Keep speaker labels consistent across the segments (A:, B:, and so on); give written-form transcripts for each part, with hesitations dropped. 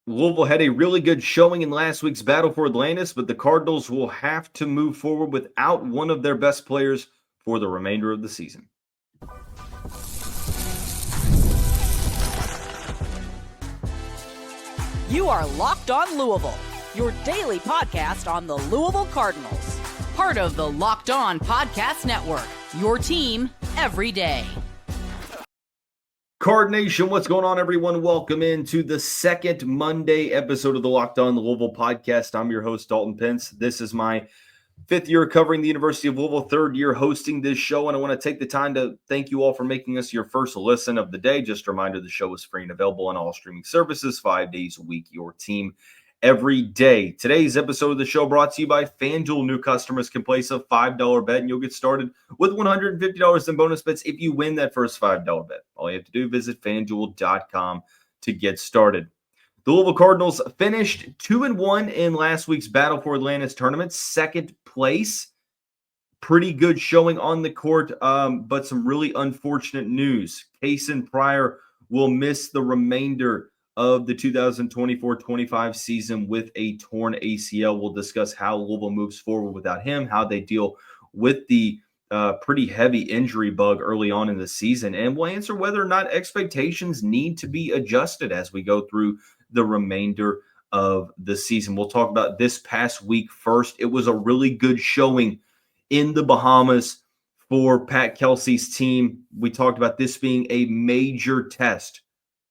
A: Louisville had a really good showing in last week's battle for Atlantis, but the Cardinals will have to move forward without one of their best players for the remainder of the season.
B: You are Locked On Louisville, your daily podcast on the Louisville Cardinals. Part of the Locked On Podcast Network, your team every day.
A: Card Nation, what's going on, everyone? Welcome into the second Monday episode of the Locked On Louisville podcast. I'm your host, Dalton Pence. This is my fifth year covering the University of Louisville, third year hosting this show, and I want to take the time to thank you all for making us your first listen of the day. Just a reminder, the show is free and available on all streaming services 5 days a week, your team every day. Today's episode of the show brought to you by FanDuel. New customers can place a $5 bet, and you'll get started with $150 in bonus bets if you win that first $5 bet. All you have to do is visit FanDuel.com to get started. The Louisville Cardinals finished 2-1 in last week's Battle for Atlantis tournament, second place. Pretty good showing on the court, but some really unfortunate news. Kasean Pryor will miss the remainder of the 2024-25 season with a torn ACL. We'll discuss how Louisville moves forward without him, how they deal with the pretty heavy injury bug early on in the season, and we'll answer whether or not expectations need to be adjusted as we go through the remainder of the season. We'll talk about this past week first. It was a really good showing in the Bahamas for Pat Kelsey's team. We talked about this being a major test.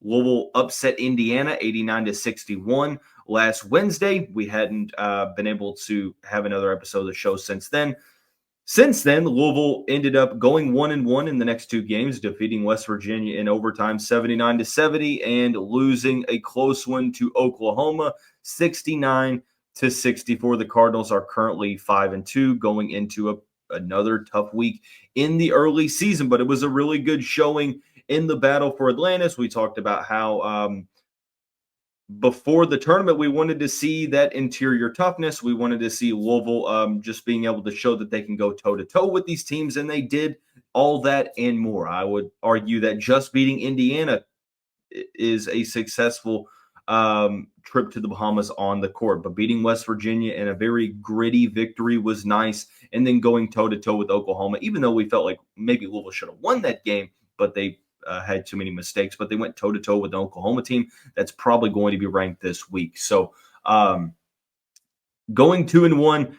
A: Louisville upset Indiana 89-61 last Wednesday. We hadn't been able to have another episode of the show since then. Since then, Louisville ended up going 1-1 in the next two games, defeating West Virginia in overtime 79-70 and losing a close one to Oklahoma 69-64. The Cardinals are currently 5-2 going into another tough week in the early season, but it was a really good showing in the battle for Atlantis. We talked about how before the tournament, we wanted to see that interior toughness. We wanted to see Louisville just being able to show that they can go toe-to-toe with these teams, and they did all that and more. I would argue that just beating Indiana is a successful trip to the Bahamas on the court, but beating West Virginia in a very gritty victory was nice, and then going toe-to-toe with Oklahoma, even though we felt like maybe Louisville should have won that game, but they had too many mistakes, but they went toe-to-toe with the Oklahoma team that's probably going to be ranked this week. So going 2-1,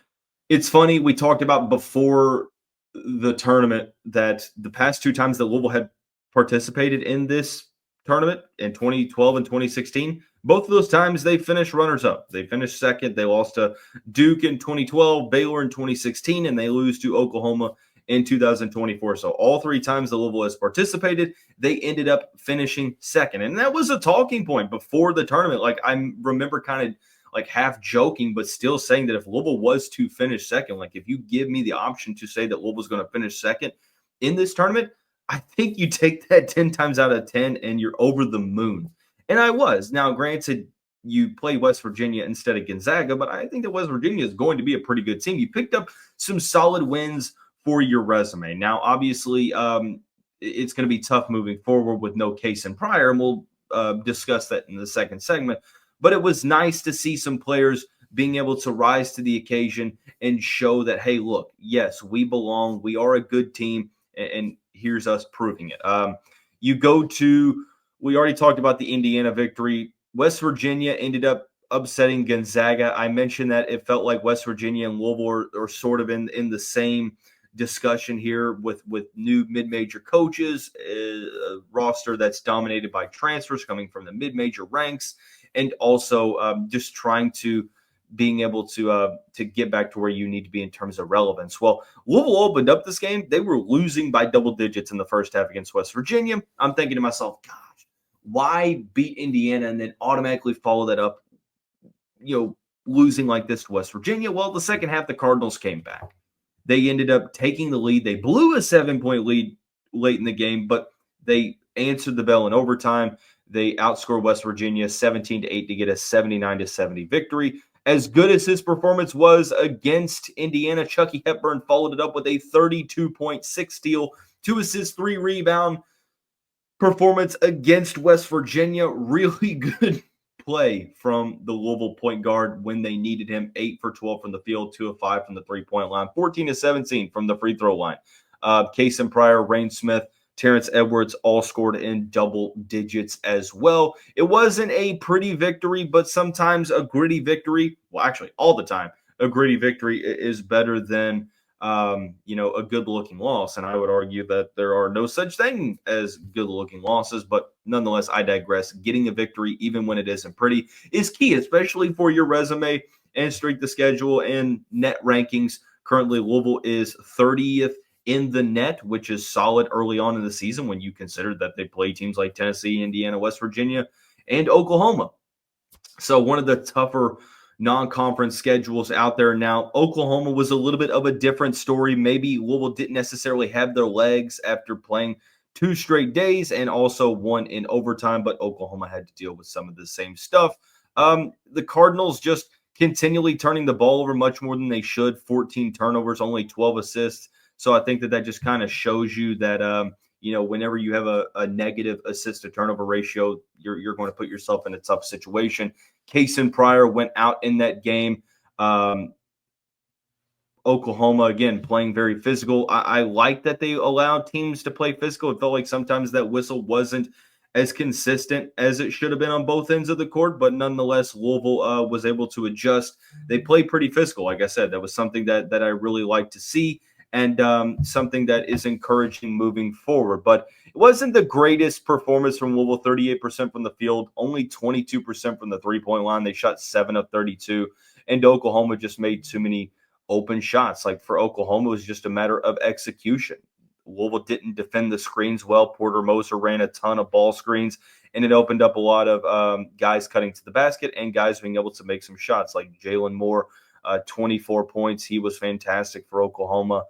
A: it's funny. We talked about before the tournament that the past two times that Louisville had participated in this tournament in 2012 and 2016, both of those times they finished runners-up. They finished second. They lost to Duke in 2012, Baylor in 2016, and they lose to Oklahoma in 2024. So all three times the Louisville has participated, they ended up finishing second. And that was a talking point before the tournament. Like, I remember kind of like half joking, but still saying that if Louisville was to finish second, like if you give me the option to say that Louisville's going to finish second in this tournament, I think you take that 10 times out of 10 and you're over the moon. And I was. Now, granted, you play West Virginia instead of Gonzaga, but I think that West Virginia is going to be a pretty good team. You picked up some solid wins for your resume. Now, obviously, it's going to be tough moving forward with no Kasean Pryor, and we'll discuss that in the second segment. But it was nice to see some players being able to rise to the occasion and show that, hey, look, yes, we belong. We are a good team, and here's us proving it. We already talked about the Indiana victory. West Virginia ended up upsetting Gonzaga. I mentioned that it felt like West Virginia and Louisville are sort of in the same discussion here with new mid-major coaches, a roster that's dominated by transfers coming from the mid-major ranks, and also just trying to being able to get back to where you need to be in terms of relevance. Well, Louisville opened up this game. They were losing by double digits in the first half against West Virginia. I'm thinking to myself, gosh, why beat Indiana and then automatically follow that up, losing like this to West Virginia? Well, the second half, the Cardinals came back. They ended up taking the lead. They blew a 7-point lead late in the game, but they answered the bell in overtime. They outscored West Virginia 17-8 to get a 79-70 victory. As good as his performance was against Indiana, Chucky Hepburn followed it up with a 32.6 steal, 2 assists, 3 rebound performance against West Virginia. Really good play from the Louisville point guard when they needed him. 8 for 12 from the field, 2 of 5 from the three-point line, 14 of 17 from the free throw line. Kasean Pryor, Rain Smith, Terrence Edwards all scored in double digits as well. It wasn't a pretty victory, but sometimes a gritty victory, well, actually all the time, a gritty victory is better than a good-looking loss. And I would argue that there are no such thing as good-looking losses, but nonetheless, I digress. Getting a victory, even when it isn't pretty, is key, especially for your resume and strength of schedule and net rankings. Currently, Louisville is 30th in the net, which is solid early on in the season when you consider that they play teams like Tennessee, Indiana, West Virginia, and Oklahoma. So one of the tougher non-conference schedules out there now. Oklahoma was a little bit of a different story. Maybe Louisville didn't necessarily have their legs after playing 2 straight days and also 1 in overtime, but Oklahoma had to deal with some of the same stuff. The Cardinals just continually turning the ball over much more than they should. 14 turnovers, only 12 assists. So I think that just kind of shows you that, whenever you have a negative assist to turnover ratio, you're going to put yourself in a tough situation. Kasean Pryor went out in that game. Oklahoma, again, playing very physical. I like that they allowed teams to play physical. It felt like sometimes that whistle wasn't as consistent as it should have been on both ends of the court, but nonetheless, Louisville was able to adjust. They played pretty physical. Like I said, that was something that I really like to see, and something that is encouraging moving forward. But it wasn't the greatest performance from Louisville, 38% from the field, only 22% from the three-point line. They shot 7 of 32, and Oklahoma just made too many open shots. Like for Oklahoma, it was just a matter of execution. Louisville didn't defend the screens well. Porter Moser ran a ton of ball screens, and it opened up a lot of guys cutting to the basket and guys being able to make some shots, like Jalen Moore, 24 points. He was fantastic for Oklahoma.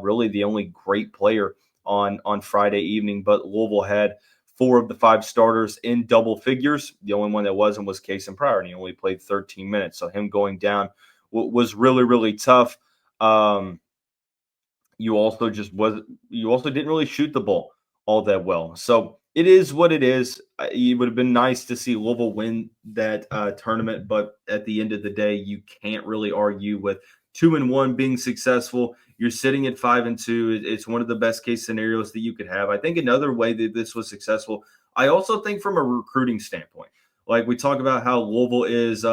A: Really the only great player on Friday evening, but Louisville had 4 of the 5 starters in double figures. The only one that wasn't was Kasean Pryor, and he only played 13 minutes. So him going down was really, really tough. You also didn't really shoot the ball all that well. So it is what it is. It would have been nice to see Louisville win that tournament, but at the end of the day, you can't really argue with 2-1 being successful. You're sitting at 5-2. It's one of the best case scenarios that you could have. I think another way that this was successful, I also think from a recruiting standpoint, like we talk about how Louisville is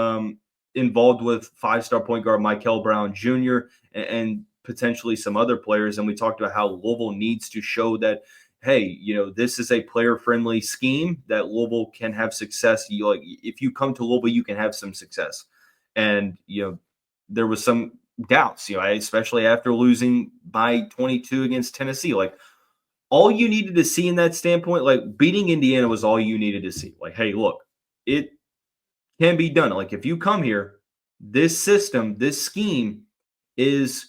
A: involved with 5-star point guard Michael Brown Jr. and potentially some other players. And we talked about how Louisville needs to show that, hey, this is a player-friendly scheme that Louisville can have success. If you come to Louisville, you can have some success. And, there was some doubts, especially after losing by 22 against Tennessee. Like, all you needed to see in that standpoint, like beating Indiana was all you needed to see. Like, hey, look, it can be done. Like, if you come here, this system, this scheme is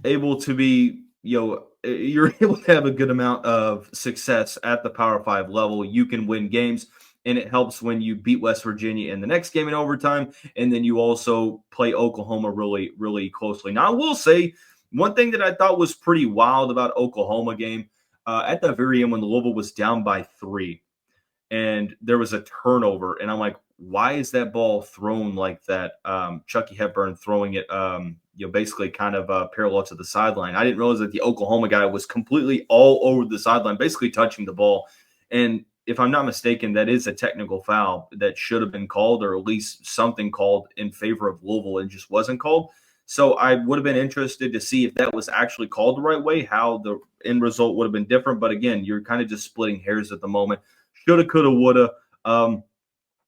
A: able to be, you're able to have a good amount of success at the Power 5 level. You can win games, and it helps when you beat West Virginia in the next game in overtime, and then you also play Oklahoma really, really closely. Now, I will say one thing that I thought was pretty wild about Oklahoma game, at the very end when Louisville was down by 3, and there was a turnover, and I'm like, why is that ball thrown like that? Chucky Hepburn throwing it, basically kind of parallel to the sideline. I didn't realize that the Oklahoma guy was completely all over the sideline, basically touching the ball. And if I'm not mistaken, that is a technical foul that should have been called, or at least something called in favor of Louisville, and just wasn't called. So I would have been interested to see if that was actually called the right way, how the end result would have been different. But again, you're kind of just splitting hairs at the moment. Shoulda, coulda, woulda.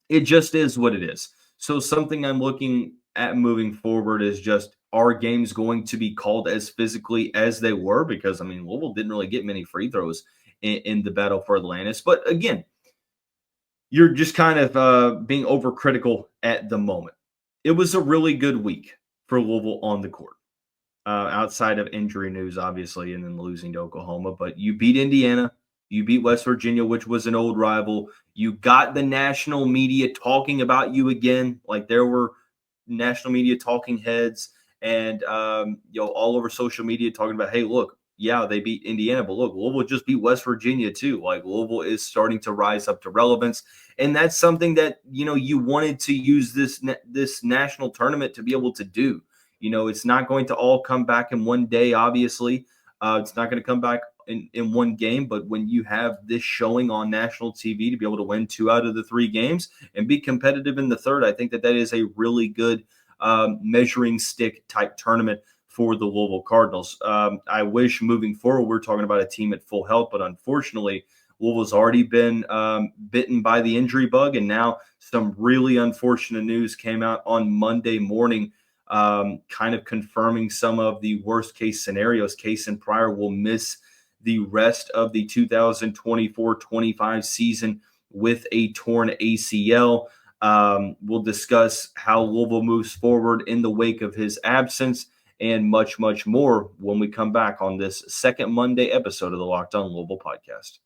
A: It just is what it is. So something I'm looking at moving forward is just, are games going to be called as physically as they were? Because, Louisville didn't really get many free throws in the battle for Atlantis. But again, you're just kind of being overcritical at the moment. It was a really good week for Louisville on the court, outside of injury news, obviously, and then losing to Oklahoma. But you beat Indiana. You beat West Virginia, which was an old rival. You got the national media talking about you again. Like, there were national media talking heads and all over social media talking about, hey, look, yeah, they beat Indiana, but look, Louisville just beat West Virginia too. Like Louisville is starting to rise up to relevance, and that's something that you wanted to use this national tournament to be able to do. It's not going to all come back in one day. Obviously, it's not going to come back in one game. But when you have this showing on national TV to be able to win 2 out of the 3 games and be competitive in the third, I think that is a really good measuring stick type tournament for the Louisville Cardinals. I wish moving forward we're talking about a team at full health, but unfortunately Louisville's already been bitten by the injury bug, and now some really unfortunate news came out on Monday morning, kind of confirming some of the worst case scenarios. Kasean Pryor will miss the rest of the 2024-25 season with a torn ACL. We'll discuss how Louisville moves forward in the wake of his absence and much, much more when we come back on this second Monday episode of the Locked On Louisville podcast.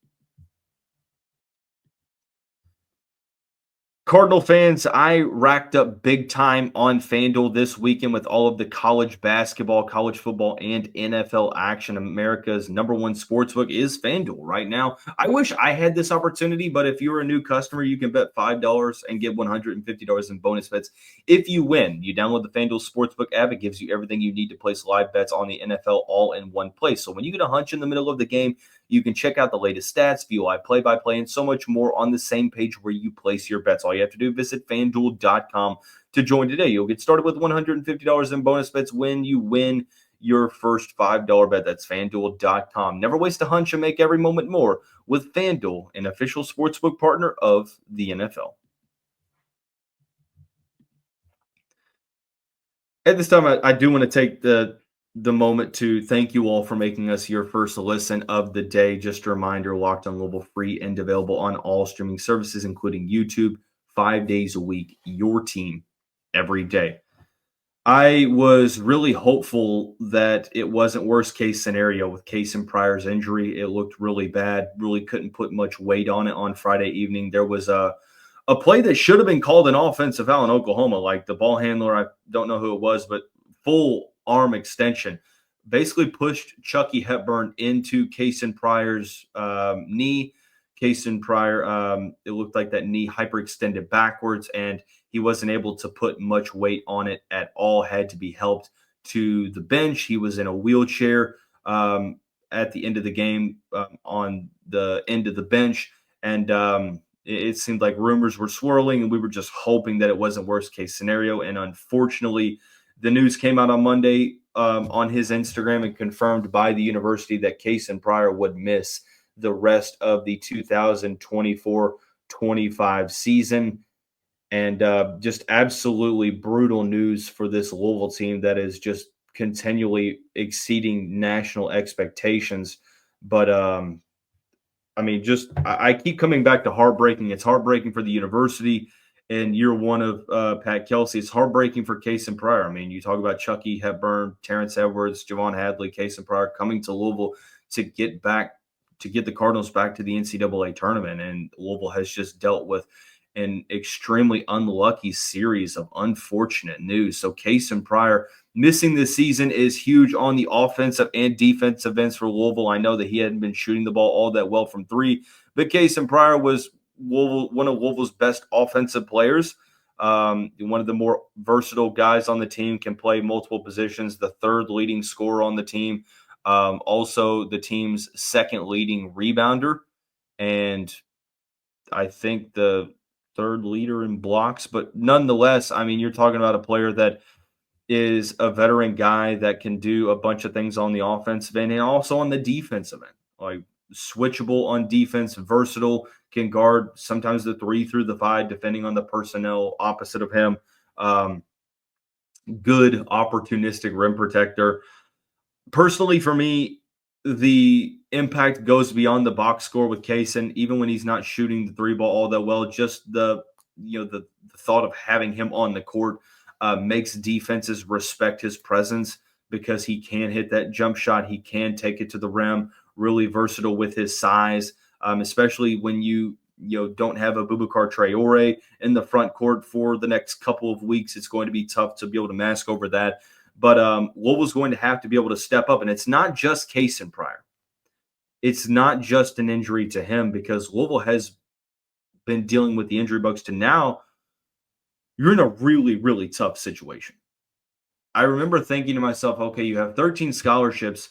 A: Cardinal fans, I racked up big time on FanDuel this weekend with all of the college basketball, college football, and NFL action. America's number one sportsbook is FanDuel right now. I wish I had this opportunity, but if you're a new customer, you can bet $5 and get $150 in bonus bets if you win. You download the FanDuel Sportsbook app. It gives you everything you need to place live bets on the NFL all in one place. So when you get a hunch in the middle of the game, you can check out the latest stats, view live play-by-play, and so much more on the same page where you place your bets. All you have to do is visit FanDuel.com to join today. You'll get started with $150 in bonus bets when you win your first $5 bet. That's FanDuel.com. Never waste a hunch and make every moment more with FanDuel, an official sportsbook partner of the NFL. At this time, I do want to take the moment to thank you all for making us your first listen of the day. Just a reminder, Locked On Louisville, free and available on all streaming services, including YouTube, 5 days a week, your team every day. I was really hopeful that it wasn't worst case scenario with Kasean Pryor's injury. It looked really bad, really couldn't put much weight on it on Friday evening. There was a play that should have been called an offensive foul in Oklahoma, like the ball handler, I don't know who it was, but full arm extension basically pushed Chucky Hepburn into Kasean Pryor's knee. Kasean Pryor, it looked like that knee hyperextended backwards, and he wasn't able to put much weight on it at all, had to be helped to the bench. He was in a wheelchair at the end of the game on the end of the bench, and it seemed like rumors were swirling, and we were just hoping that it wasn't worst case scenario. And unfortunately, the news came out on Monday on his Instagram and confirmed by the university that Kasean Pryor would miss the rest of the 2024-25 season. And just absolutely brutal news for this Louisville team that is just continually exceeding national expectations. But I mean, I keep coming back to heartbreaking. It's heartbreaking for the university in year one of Pat Kelsey. It's heartbreaking for Kasean Pryor. I mean, you talk about Chucky Hepburn, Terrence Edwards, Javon Hadley, Kasean Pryor coming to Louisville to get the Cardinals back to the NCAA tournament. And Louisville has just dealt with an extremely unlucky series of unfortunate news. So Kasean Pryor missing this season is huge on the offensive and defensive ends for Louisville. I know that he hadn't been shooting the ball all that well from three, but Kasean Pryor was one of Louisville's best offensive players. One of the more versatile guys on the team, can play multiple positions, the third leading scorer on the team, also the team's second leading rebounder, and I think the third leader in blocks. But nonetheless, I mean, you're talking about a player that is a veteran guy that can do a bunch of things on the offensive end and also on the defensive end, like switchable on defense, versatile, can guard sometimes the 3 through the 5, depending on the personnel opposite of him. Good opportunistic rim protector. Personally, for me, the impact goes beyond the box score with Kasean, even when he's not shooting the 3 ball all that well. Just the thought of having him on the court makes defenses respect his presence, because he can hit that jump shot. He can take it to the rim, really versatile with his size, especially when you don't have a Boubacar Traore in the front court for the next couple of weeks. It's going to be tough to be able to mask over that. But Louisville's going to have to be able to step up, and it's not just Kasean Pryor. It's not just an injury to him, because Louisville has been dealing with the injury bugs to now. You're in a really, really tough situation. I remember thinking to myself, okay, you have 13 scholarships,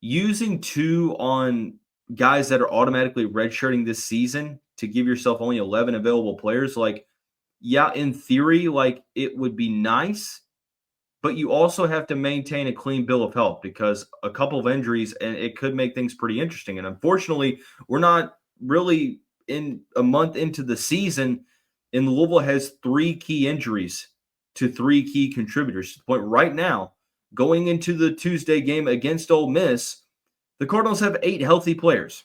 A: using 2 on guys that are automatically redshirting this season to give yourself only 11 available players. Like, yeah, in theory, like, it would be nice, but you also have to maintain a clean bill of health, because a couple of injuries and it could make things pretty interesting. And unfortunately, we're not really in a month into the season, and Louisville has 3 key injuries to 3 key contributors. To the point right now, going into the Tuesday game against Ole Miss, the Cardinals have 8 healthy players.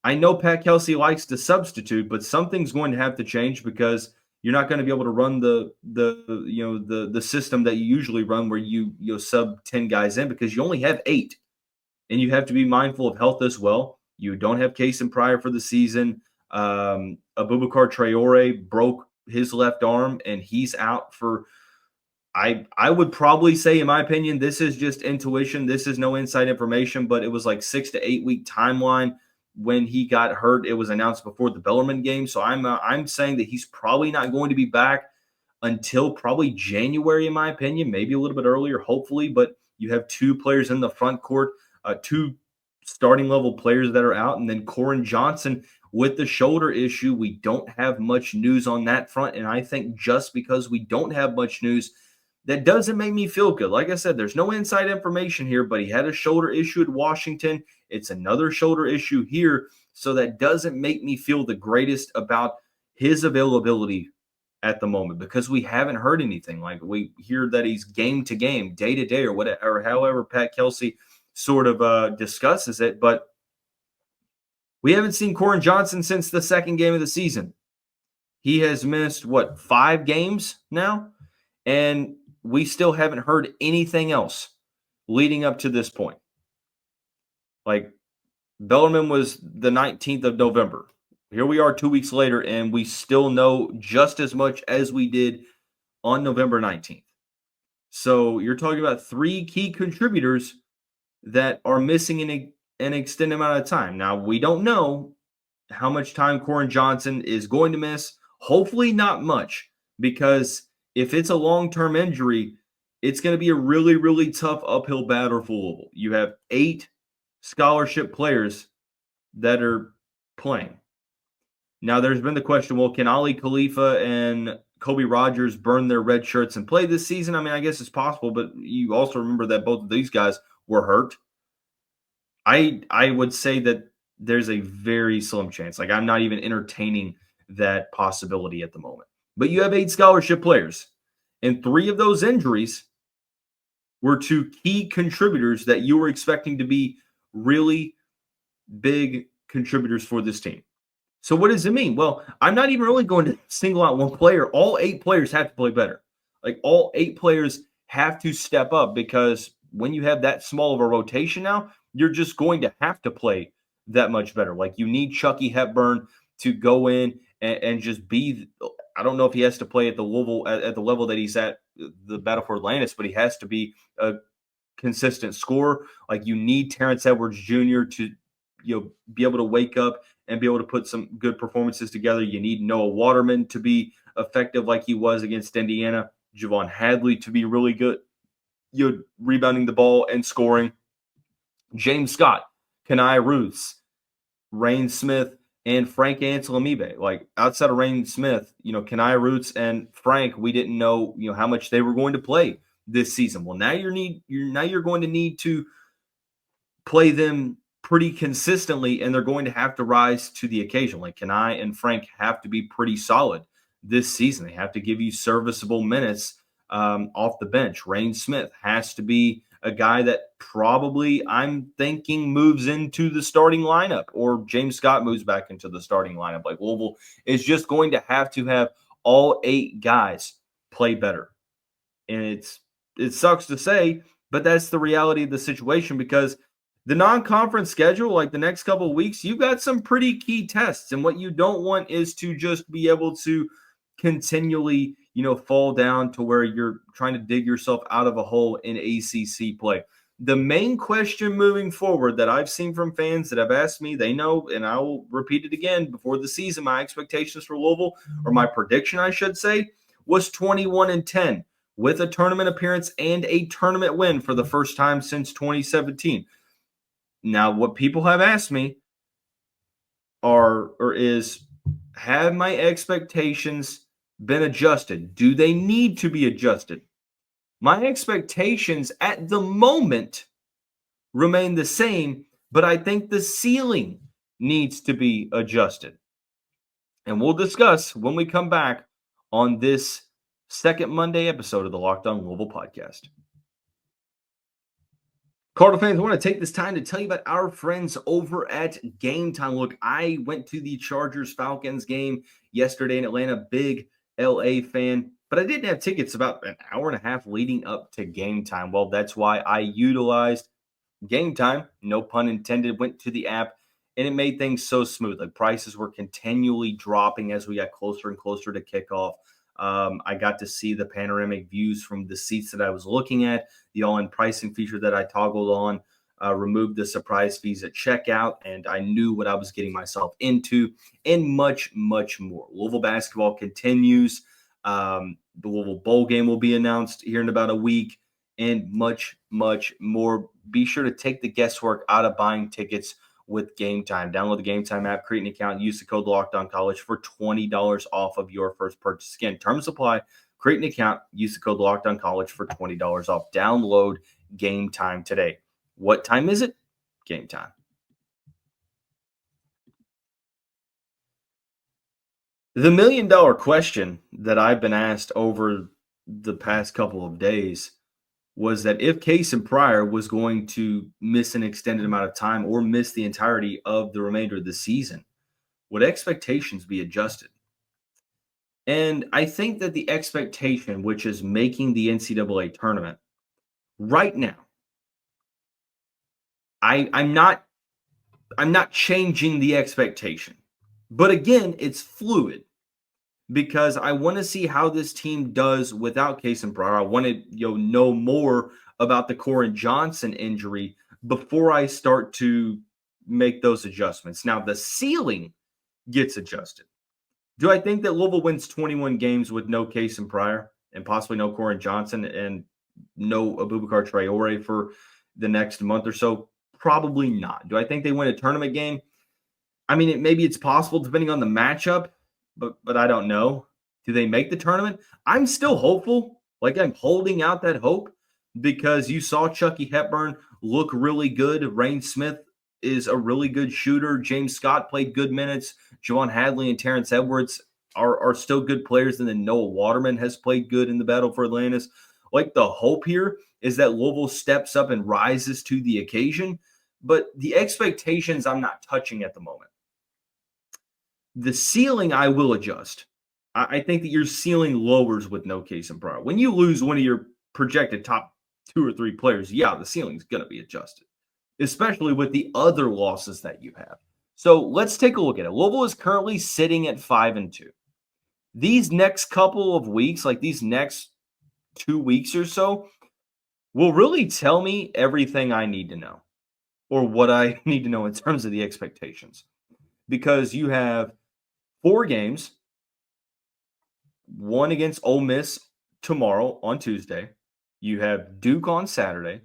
A: I know Pat Kelsey likes to substitute, but something's going to have to change, because you're not going to be able to run the system that you usually run, where you sub 10 guys in, because you only have 8, and you have to be mindful of health as well. You don't have Kasean Pryor for the season. Abubakar Traore broke his left arm, and he's out for. I would probably say, in my opinion, this is just intuition. This is no inside information, but it was like 6 to 8 week timeline. When he got hurt, it was announced before the Bellarmine game. So I'm saying that he's probably not going to be back until probably January, in my opinion, maybe a little bit earlier, hopefully. But you have 2 players in the front court, 2 starting level players that are out, and then Corin Johnson with the shoulder issue. We don't have much news on that front, and I think just because we don't have much news, that doesn't make me feel good. Like I said, there's no inside information here, but he had a shoulder issue at Washington. It's another shoulder issue here. So that doesn't make me feel the greatest about his availability at the moment, because we haven't heard anything. Like, we hear that he's game to game, day to day, or whatever, or however Pat Kelsey sort of discusses it. But we haven't seen Corin Johnson since the second game of the season. He has missed, 5 games now? And we still haven't heard anything else leading up to this point. Like, Bellarmine was the 19th of November. Here we are 2 weeks later, and we still know just as much as we did on November 19th. So you're talking about 3 key contributors that are missing in an extended amount of time. Now, we don't know how much time Corin Johnson is going to miss. Hopefully not much, because if it's a long-term injury, it's going to be a really, really tough uphill battle for Louisville. You have 8 scholarship players that are playing. Now, there's been the question, well, can Ali Khalifa and Kobe Rogers burn their red shirts and play this season? I mean, I guess it's possible, but you also remember that both of these guys were hurt. I would say that there's a very slim chance. Like, I'm not even entertaining that possibility at the moment. But you have 8 scholarship players, and 3 of those injuries were to key contributors that you were expecting to be really big contributors for this team. So what does it mean? Well, I'm not even really going to single out one player. All 8 players have to play better. Like, all 8 players have to step up, because when you have that small of a rotation now, you're just going to have to play that much better. Like, you need Chucky Hepburn to go in and just be. I don't know if he has to play at the Louisville at the level that he's at, the Battle for Atlantis, but he has to be a consistent scorer. Like, you need Terrence Edwards Jr. to be able to wake up and be able to put some good performances together. You need Noah Waterman to be effective like he was against Indiana. Javon Hadley to be really good, rebounding the ball and scoring. James Scott, Kenai Ruths, Rain Smith, and Frank Anselmibe. Like, outside of Rain Smith, Kenai Ruths and Frank, we didn't know, how much they were going to play this season. Well, now you're going to need to play them pretty consistently, and they're going to have to rise to the occasion. Like, Kenai and Frank have to be pretty solid this season. They have to give you serviceable minutes off the bench. Rain Smith has to be a guy that probably, I'm thinking, moves into the starting lineup, or James Scott moves back into the starting lineup. Like, Louisville is just going to have all 8 guys play better. And it sucks to say, but that's the reality of the situation, because the non-conference schedule, like the next couple of weeks, you've got some pretty key tests. And what you don't want is to just be able to continually fall down to where you're trying to dig yourself out of a hole in ACC play. The main question moving forward that I've seen from fans that have asked me, they know, and I will repeat it again before the season, my expectations for Louisville, or my prediction, I should say, was 21-10 with a tournament appearance and a tournament win for the first time since 2017. Now, what people have asked me is, have my expectations been adjusted? Do they need to be adjusted? My expectations at the moment remain the same, but I think the ceiling needs to be adjusted. And we'll discuss when we come back on this second Monday episode of the Locked On Louisville podcast. Cardinal fans, I want to take this time to tell you about our friends over at Game Time. Look, I went to the Chargers-Falcons game yesterday in Atlanta, big LA fan, but I didn't have tickets about an hour and a half leading up to game time. Well, that's why I utilized Game Time, no pun intended, went to the app, and it made things so smooth. Like, prices were continually dropping as we got closer and closer to kickoff. I got to see the panoramic views from the seats that I was looking at, the all-in pricing feature that I toggled on, removed the surprise fees at checkout, and I knew what I was getting myself into, and much, much more. Louisville Basketball continues. The Louisville Bowl game will be announced here in about a week, and much, much more. Be sure to take the guesswork out of buying tickets with Game Time. Download the Game Time app, create an account, use the code LOCKEDONCollege for $20 off of your first purchase. Again, terms apply. Create an account, use the code LOCKEDONCollege for $20 off. Download Game Time today. What time is it? Game time. The $1 million question that I've been asked over the past couple of days was that if Kasean Pryor was going to miss an extended amount of time or miss the entirety of the remainder of the season, would expectations be adjusted? And I think that the expectation, which is making the NCAA tournament, right now, I'm not changing the expectation. But again, it's fluid because I want to see how this team does without Kasean Pryor. I want to know more about the Corin Johnson injury before I start to make those adjustments. Now, the ceiling gets adjusted. Do I think that Louisville wins 21 games with no Kasean Pryor and possibly no Corin Johnson and no Abubakar Traore for the next month or so? Probably not. Do I think they win a tournament game? I mean, maybe it's possible depending on the matchup, but I don't know. Do they make the tournament? I'm still hopeful. Like, I'm holding out that hope because you saw Chucky Hepburn look really good. Rain Smith is a really good shooter. James Scott played good minutes. Juwan Hadley and Terrence Edwards are still good players. And then Noah Waterman has played good in the battle for Atlantis. Like, the hope here is that Louisville steps up and rises to the occasion. But the expectations I'm not touching at the moment. The ceiling I will adjust. I think that your ceiling lowers with no Kasean Pryor. When you lose one of your projected top 2 or 3 players, yeah, the ceiling's going to be adjusted, especially with the other losses that you have. So let's take a look at it. Louisville is currently sitting at 5-2. These next couple of weeks, like these next 2 weeks or so, will really tell me everything I need to know or what I need to know in terms of the expectations. Because you have 4 games, one against Ole Miss tomorrow on Tuesday. You have Duke on Saturday.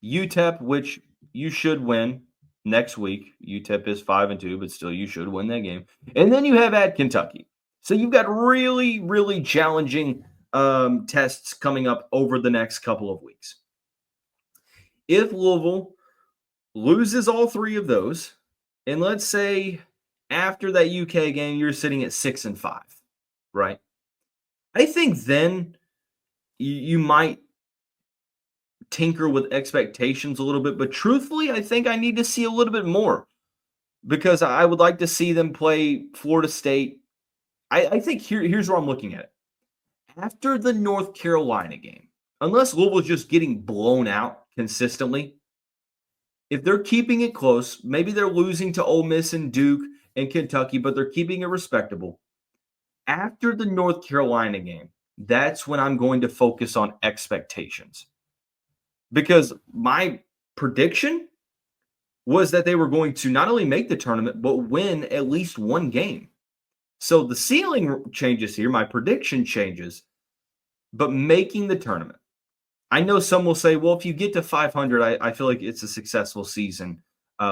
A: UTEP, which you should win next week. UTEP is 5-2, but still you should win that game. And then you have at Kentucky. So you've got really, really challenging tests coming up over the next couple of weeks. If Louisville loses all 3 of those, and let's say after that UK game, you're sitting at 6-5, right? I think then you might tinker with expectations a little bit, but truthfully, I think I need to see a little bit more because I would like to see them play Florida State. I think here's where I'm looking at it. After the North Carolina game, unless Louisville's just getting blown out consistently, if they're keeping it close, maybe they're losing to Ole Miss and Duke and Kentucky, but they're keeping it respectable. After the North Carolina game, that's when I'm going to focus on expectations. Because my prediction was that they were going to not only make the tournament, but win at least one game. So the ceiling changes here, my prediction changes, but making the tournament. I know some will say, well, if you get to 500, I feel like it's a successful season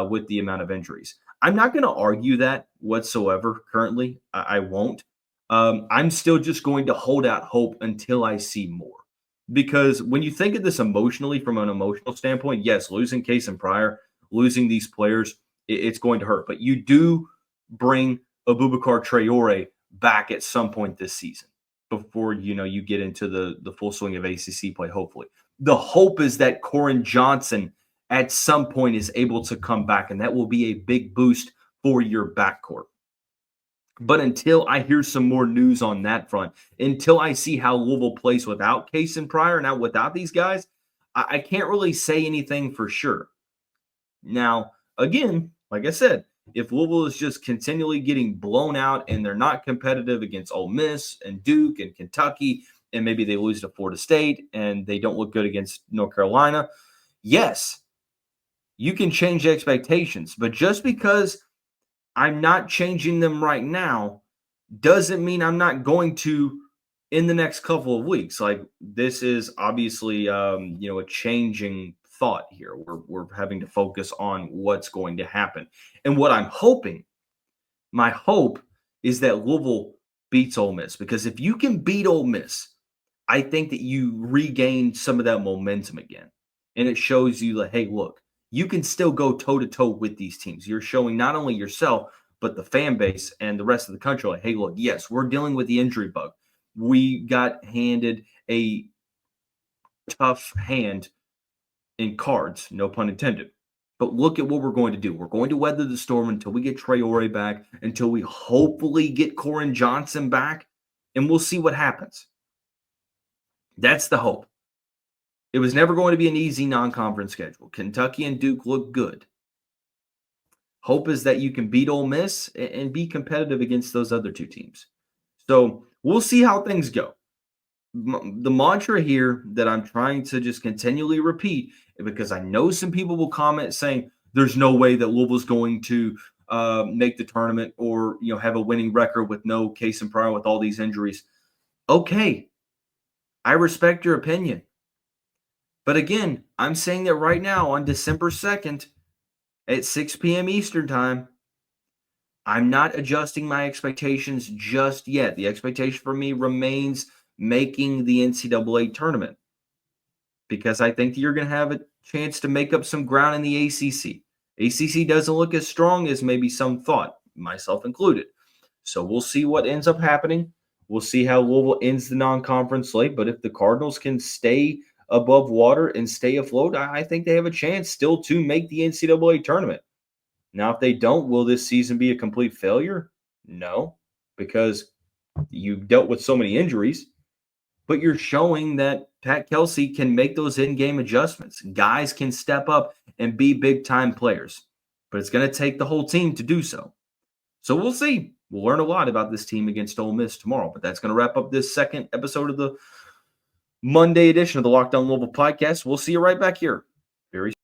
A: with the amount of injuries. I'm not going to argue that whatsoever currently. I won't. I'm still just going to hold out hope until I see more. Because when you think of this emotionally, from an emotional standpoint, yes, losing Kasean Pryor, losing these players, it's going to hurt. But you do bring Abubakar Traore back at some point this season before you get into the full swing of ACC play, hopefully. The hope is that Koren Johnson at some point is able to come back, and that will be a big boost for your backcourt. But until I hear some more news on that front, until I see how Louisville plays without Kasean Pryor, now without these guys, I can't really say anything for sure. Now, again, like I said, if Louisville is just continually getting blown out and they're not competitive against Ole Miss and Duke and Kentucky, and maybe they lose to Florida State and they don't look good against North Carolina, yes, you can change expectations. But just because I'm not changing them right now doesn't mean I'm not going to in the next couple of weeks. Like, this is obviously a changing thought here. We're having to focus on what's going to happen. And what I'm hoping, my hope is that Louisville beats Ole Miss, because if you can beat Ole Miss, I think that you regain some of that momentum again. And it shows you that, hey, look, you can still go toe-to-toe with these teams. You're showing not only yourself, but the fan base and the rest of the country, like, hey, look, yes, we're dealing with the injury bug. We got handed a tough hand in cards, no pun intended. But look at what we're going to do. We're going to weather the storm until we get Traore back, until we hopefully get Koren Johnson back, and we'll see what happens. That's the hope. It was never going to be an easy non-conference schedule. Kentucky and Duke look good. Hope is that you can beat Ole Miss and be competitive against those other two teams. So we'll see how things go. The mantra here that I'm trying to just continually repeat, because I know some people will comment saying there's no way that Louisville's going to make the tournament or have a winning record with no Kasean Pryor with all these injuries. Okay, I respect your opinion. But again, I'm saying that right now on December 2nd at 6 p.m. Eastern time, I'm not adjusting my expectations just yet. The expectation for me remains making the NCAA tournament, because I think that you're going to have a chance to make up some ground in the ACC. ACC doesn't look as strong as maybe some thought, myself included. So we'll see what ends up happening. We'll see how Louisville ends the non-conference slate. But if the Cardinals can stay above water and stay afloat, I think they have a chance still to make the NCAA tournament. Now, if they don't, will this season be a complete failure? No, because you've dealt with so many injuries. But you're showing that Pat Kelsey can make those in-game adjustments. Guys can step up and be big-time players. But it's going to take the whole team to do so. So we'll see. We'll learn a lot about this team against Ole Miss tomorrow. But that's going to wrap up this second episode of the Monday edition of the Locked On Louisville podcast. We'll see you right back here very soon.